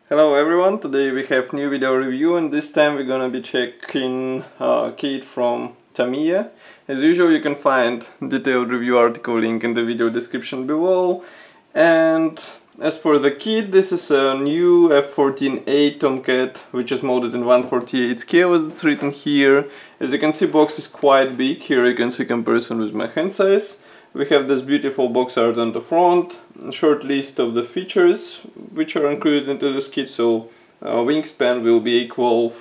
Hello everyone, today we have new video review and this time we're gonna be checking kit from Tamiya. As usual, you can find detailed review article link in the video description below. And as for the kit, this is a new F-14A Tomcat which is molded in 1/48 scale as it's written here. As you can see, box is quite big. Here you can see comparison with my hand size. We have this beautiful box art on the front, a short list of the features which are included into this kit. So wingspan will be equal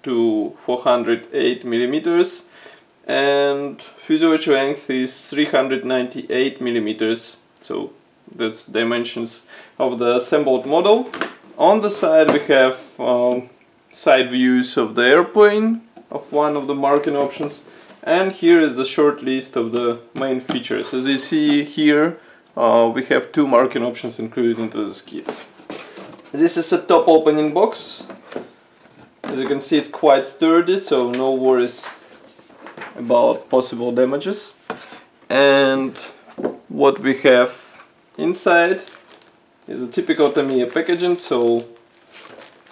to 408 millimeters, and fuselage length is 398 millimeters. So that's dimensions of the assembled model. On the side we have side views of the airplane, of one of the marking options. And here is the short list of the main features. As you see here, we have two marking options included into this kit. This is a top opening box. As you can see, it's quite sturdy, so no worries about possible damages. And what we have inside is a typical Tamiya packaging, so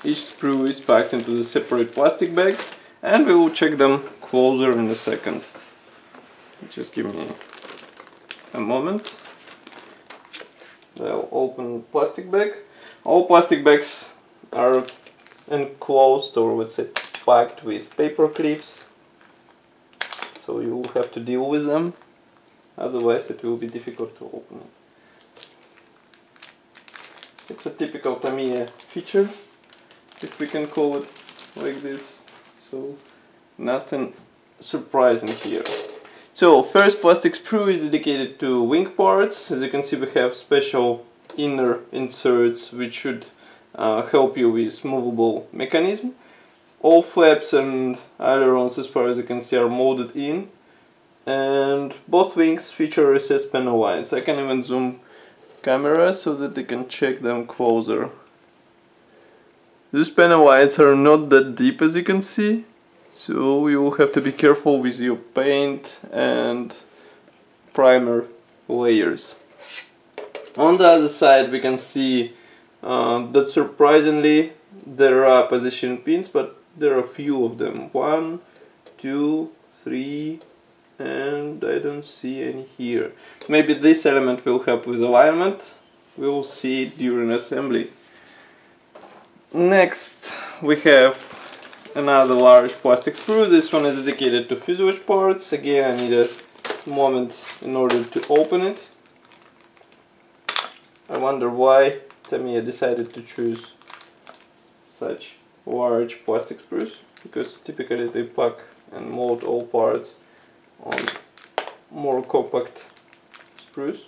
each sprue is packed into the separate plastic bag, and we will check them closer in a second. Just give me a moment. I'll open plastic bag. All plastic bags are enclosed, or let's say packed with paper clips, so you will have to deal with them, otherwise it will be difficult to open it. It's a typical Tamiya feature, if we can call it like this. So nothing surprising here. So first plastic sprue is dedicated to wing parts. As you can see, we have special inner inserts which should help you with movable mechanism. All flaps and ailerons, as far as you can see, are molded in, and both wings feature recessed panel lines. I can even zoom camera so that you can check them closer. These panel lines are not that deep, as you can see, so you will have to be careful with your paint and primer layers. On the other side we can see that surprisingly there are position pins, but there are few of them. 1, 2, 3, and I don't see any here. Maybe this element will help with alignment. We will see it during assembly. Next we have another large plastic sprue. This one is dedicated to fuselage parts. Again, I need a moment in order to open it. I wonder why Tamiya decided to choose such large plastic sprues, because typically they pack and mold all parts on more compact sprues.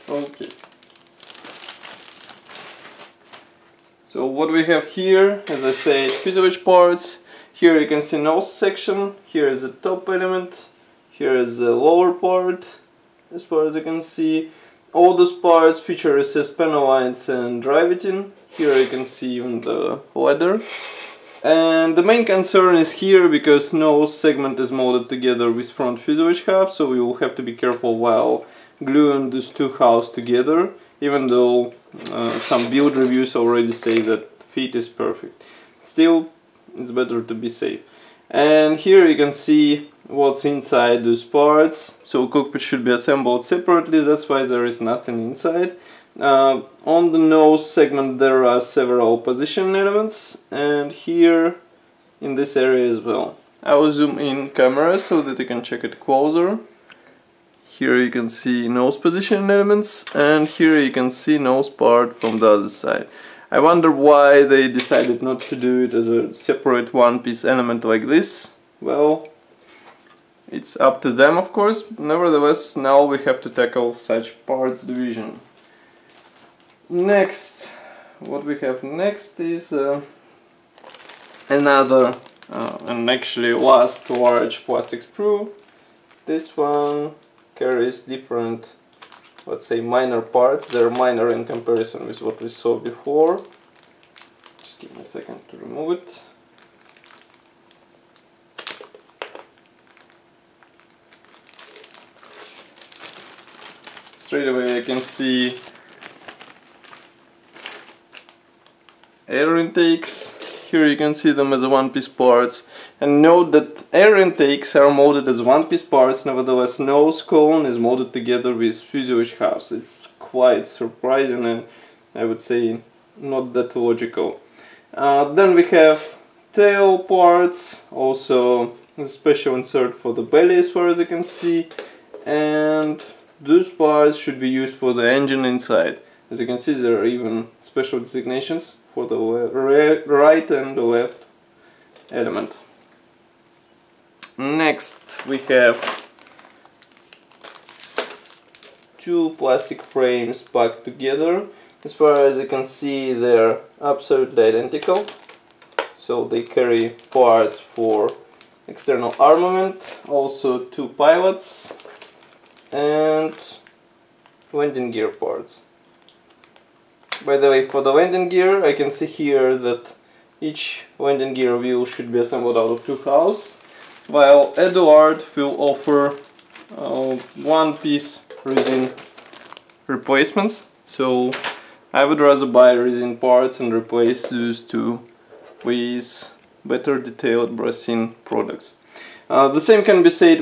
Okay. So what we have here, as I said, fuselage parts. Here you can see nose section, here is the top element, here is the lower part, as far as you can see. All those parts feature recessed panel lines and riveting. Here you can see even the leather. And the main concern is here, because nose segment is molded together with front fuselage half, so we will have to be careful while gluing these two halves together, even though some build reviews already say that fit is perfect. Still, it's better to be safe. And here you can see what's inside those parts. So cockpit should be assembled separately, that's why there is nothing inside. On the nose segment there are several position elements, and here in this area as well. I will zoom in camera so that you can check it closer. Here you can see nose position elements, and here you can see nose part from the other side. I wonder why they decided not to do it as a separate one-piece element like this. Well, it's up to them, of course. Nevertheless, now we have to tackle such parts division. Next, what we have next is another and actually last large plastic sprue. This one carries different, let's say, minor parts. They're minor in comparison with what we saw before. Just give me a second to remove it. Straight away I can see air intakes. Here you can see them as one-piece parts, and note that air intakes are molded as one-piece parts, nevertheless nose cone is molded together with fuselage house. It's quite surprising and I would say not that logical. Then we have tail parts, also a special insert for the belly as far as you can see, and those parts should be used for the engine inside. As you can see, there are even special designations for the right and the left element. Next we have two plastic frames packed together. As far as you can see, they're absolutely identical, so they carry parts for external armament, also two pilots and landing gear parts. By the way, for the landing gear, I can see here that each landing gear wheel should be assembled out of two halves, while Eduard will offer one-piece resin replacements. So I would rather buy resin parts and replace those two with better detailed resin products. The same can be said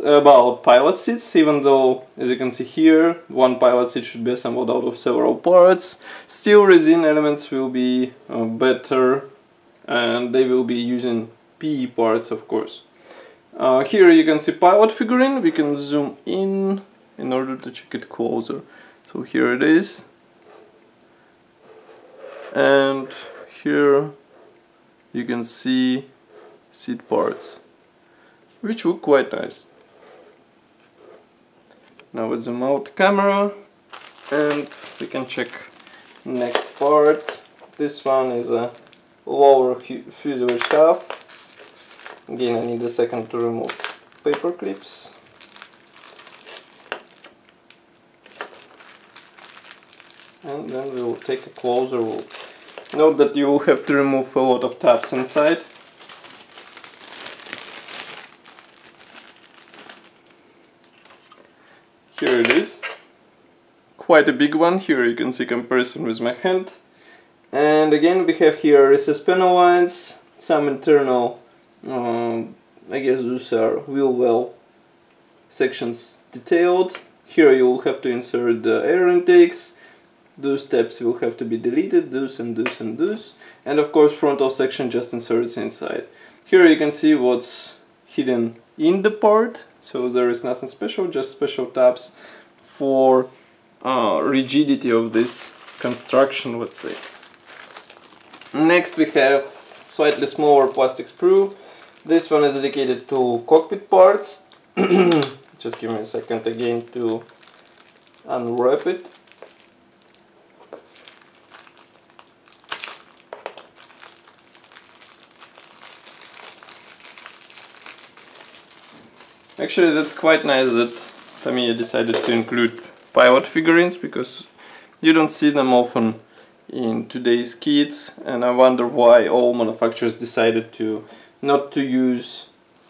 about pilot seats, even though, as you can see here, one pilot seat should be assembled out of several parts. Still, resin elements will be better, and they will be using PE parts, of course. Here you can see pilot figurine. We can zoom in order to check it closer. So here it is, and here you can see seat parts, which look quite nice. Now with the mount camera, and we can check next part. This one is a lower fuselage half. Again, I need a second to remove paper clips. And then we will take a closer look. Note that you will have to remove a lot of tabs inside. Here it is. Quite a big one. Here you can see comparison with my hand. And again we have here recess panel lines, some internal, I guess those are wheel well sections detailed. Here you will have to insert the air intakes. Those steps will have to be deleted, those and those and those. And of course frontal section just inserts inside. Here you can see what's hidden in the part. So there is nothing special, just special tabs for rigidity of this construction, let's say. Next we have slightly smaller plastic sprue. This one is dedicated to cockpit parts. Just give me a second again to unwrap it. Actually, that's quite nice that Tamiya decided to include pilot figurines, because you don't see them often in today's kits, and I wonder why all manufacturers decided not to use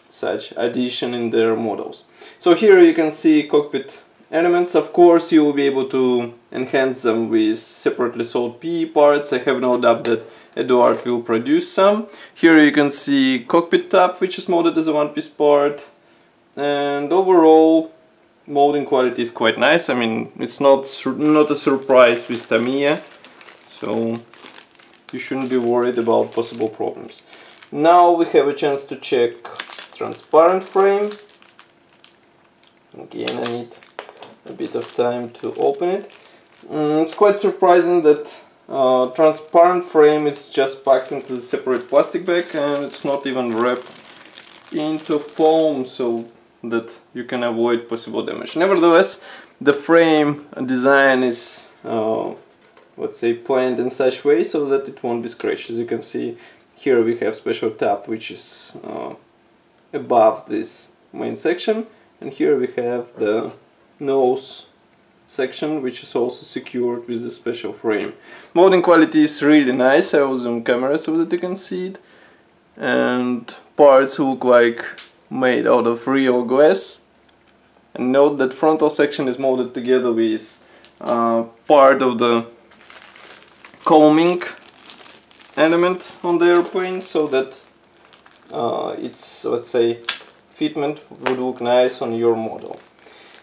such addition in their models. So here you can see cockpit elements. Of course you will be able to enhance them with separately sold PE parts. I have no doubt that Eduard will produce some. Here you can see cockpit tab, which is molded as a one-piece part. And overall molding quality is quite nice. I mean, it's not a surprise with Tamiya, so you shouldn't be worried about possible problems. Now we have a chance to check transparent frame. Again, I need a bit of time to open it. It's quite surprising that transparent frame is just packed into a separate plastic bag, and it's not even wrapped into foam, so that you can avoid possible damage. Nevertheless, the frame design is, let's say, planned in such way so that it won't be scratched. As you can see, here we have special tab which is above this main section, and here we have the nose section which is also secured with a special frame. Molding quality is really nice. I will zoom camera so that you can see it, and parts look like made out of real glass. And note that frontal section is molded together with part of the combing element on the airplane so that its, let's say, fitment would look nice on your model.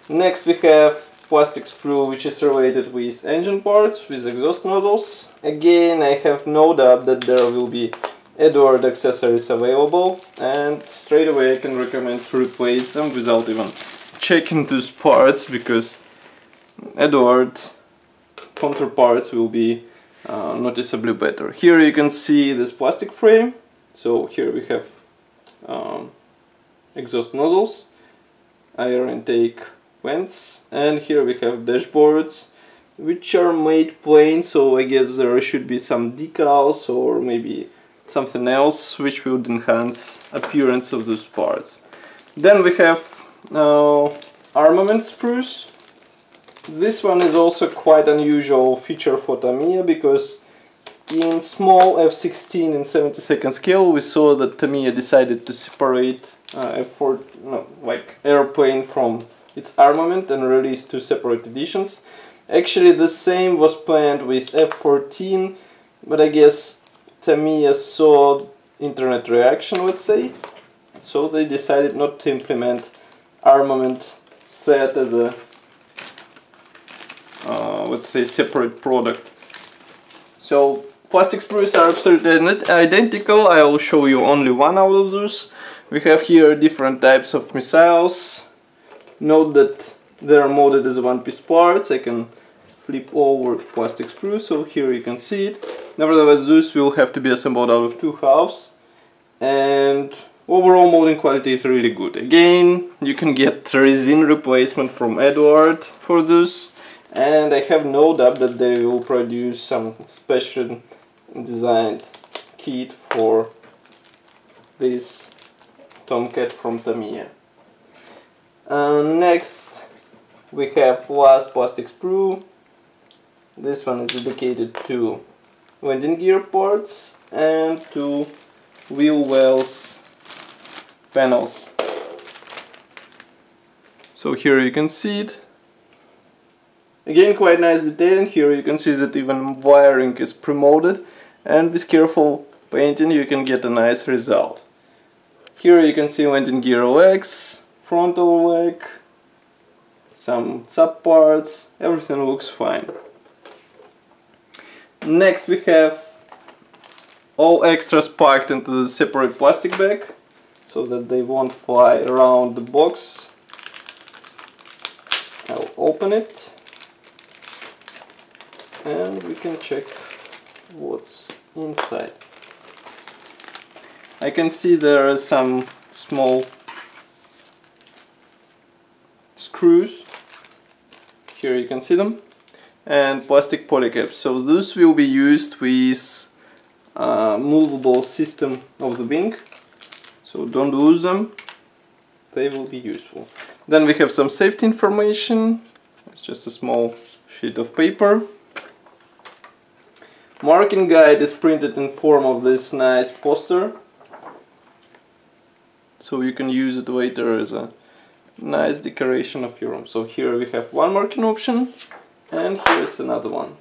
Next we have plastic sprue, which is related with engine parts, with exhaust nozzles. Again, I have no doubt that there will be Edward accessories available, and straight away I can recommend to replace them without even checking those parts, because Edward counterparts will be noticeably better. Here you can see this plastic frame. So here we have exhaust nozzles, air intake vents, and here we have dashboards, which are made plain, so I guess there should be some decals or maybe something else which would enhance appearance of those parts. Then we have armament sprues. This one is also quite unusual feature for Tamiya, because in small F-16 in 72nd scale we saw that Tamiya decided to separate airplane from its armament and release two separate editions. Actually the same was planned with F-14, but I guess Tamiya saw internet reaction, let's say, so they decided not to implement armament set as a let's say separate product. So plastic sprues are absolutely identical. I will show you only one out of those. We have here different types of missiles. Note that they are molded as one-piece parts. I can flip over plastic sprue, so here you can see it. Nevertheless, those will have to be assembled out of two halves, and overall molding quality is really good. Again, you can get resin replacement from Edward for those, and I have no doubt that they will produce some special designed kit for this Tomcat from Tamiya. Next we have last plastic sprue. This one is dedicated to landing gear parts and to wheel wells panels. So here you can see it. Again, quite nice detailing. Here you can see that even wiring is pre-molded, and with careful painting you can get a nice result. Here you can see landing gear legs, frontal leg, some sub parts, everything looks fine. Next we have all extras packed into the separate plastic bag, so that they won't fly around the box. I'll open it and we can check what's inside. I can see there are some small screws, here you can see them, and plastic polycaps. So those will be used with movable system of the wing, so don't lose them, they will be useful. Then we have some safety information. It's just a small sheet of paper. Marking guide is printed in form of this nice poster, so you can use it later as a nice decoration of your room. So here we have one marking option, and here's another one.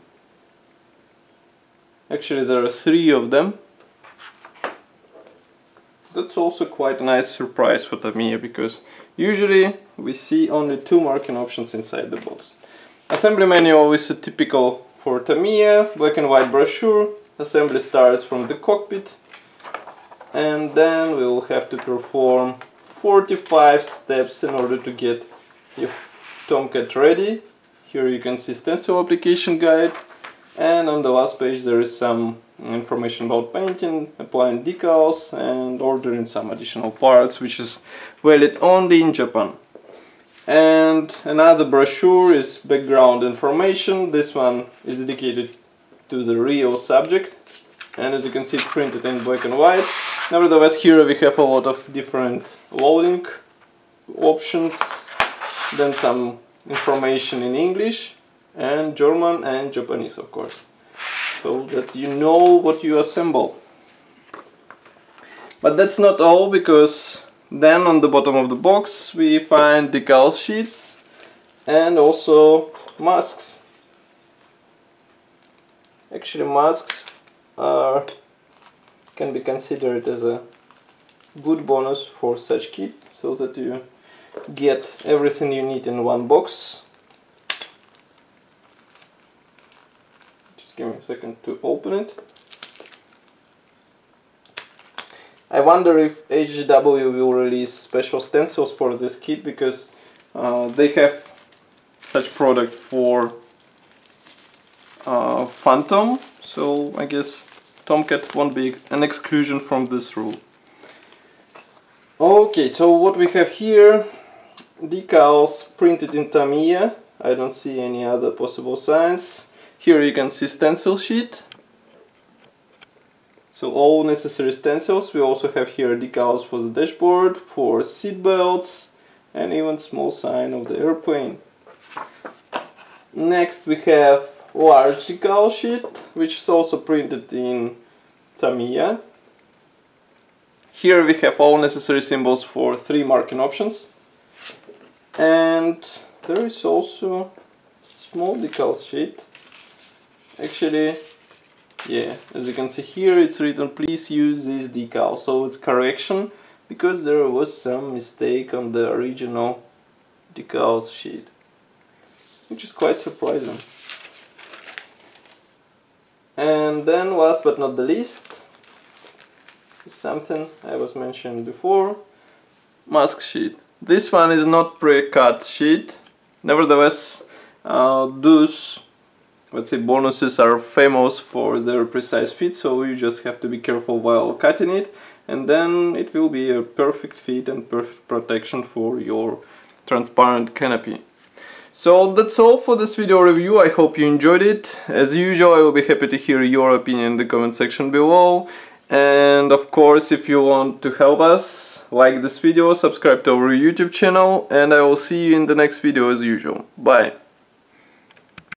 Actually there are three of them. That's also quite a nice surprise for Tamiya, because usually we see only two marking options inside the box. Assembly manual is a typical for Tamiya, black and white brochure. Assembly starts from the cockpit, and then we will have to perform 45 steps in order to get your Tomcat ready. Here you can see stencil application guide, and on the last page there is some information about painting, applying decals, and ordering some additional parts, which is valid only in Japan. And another brochure is background information. This one is dedicated to the real subject, and as you can see it's printed in black and white. Nevertheless, here we have a lot of different loading options, then some information in English and German and Japanese, of course, so that you know what you assemble. But that's not all, because then on the bottom of the box we find decal sheets and also masks. Actually masks are can be considered as a good bonus for such kit, so that you get everything you need in one box. Just give me a second to open it. I wonder if HGW will release special stencils for this kit, because they have such product for Phantom, so I guess Tomcat won't be an exclusion from this rule. Okay, so what we have here, decals printed in Tamiya. I don't see any other possible signs. Here you can see stencil sheet. So all necessary stencils. We also have here decals for the dashboard, for seat belts, and even small sign of the airplane. Next we have large decal sheet, which is also printed in Tamiya. Here we have all necessary symbols for 3 marking options. And there is also small decal sheet. Actually, yeah, as you can see here, it's written please use this decal, so it's correction because there was some mistake on the original decal sheet, which is quite surprising. And then last but not the least is something I was mentioned before, mask sheet. This one is not pre-cut sheet, nevertheless those, let's say, bonuses are famous for their precise fit, so you just have to be careful while cutting it, and then it will be a perfect fit and perfect protection for your transparent canopy. So that's all for this video review. I hope you enjoyed it. As usual, I will be happy to hear your opinion in the comment section below. And of course, if you want to help us, like this video, subscribe to our YouTube channel, and I will see you in the next video as usual. Bye!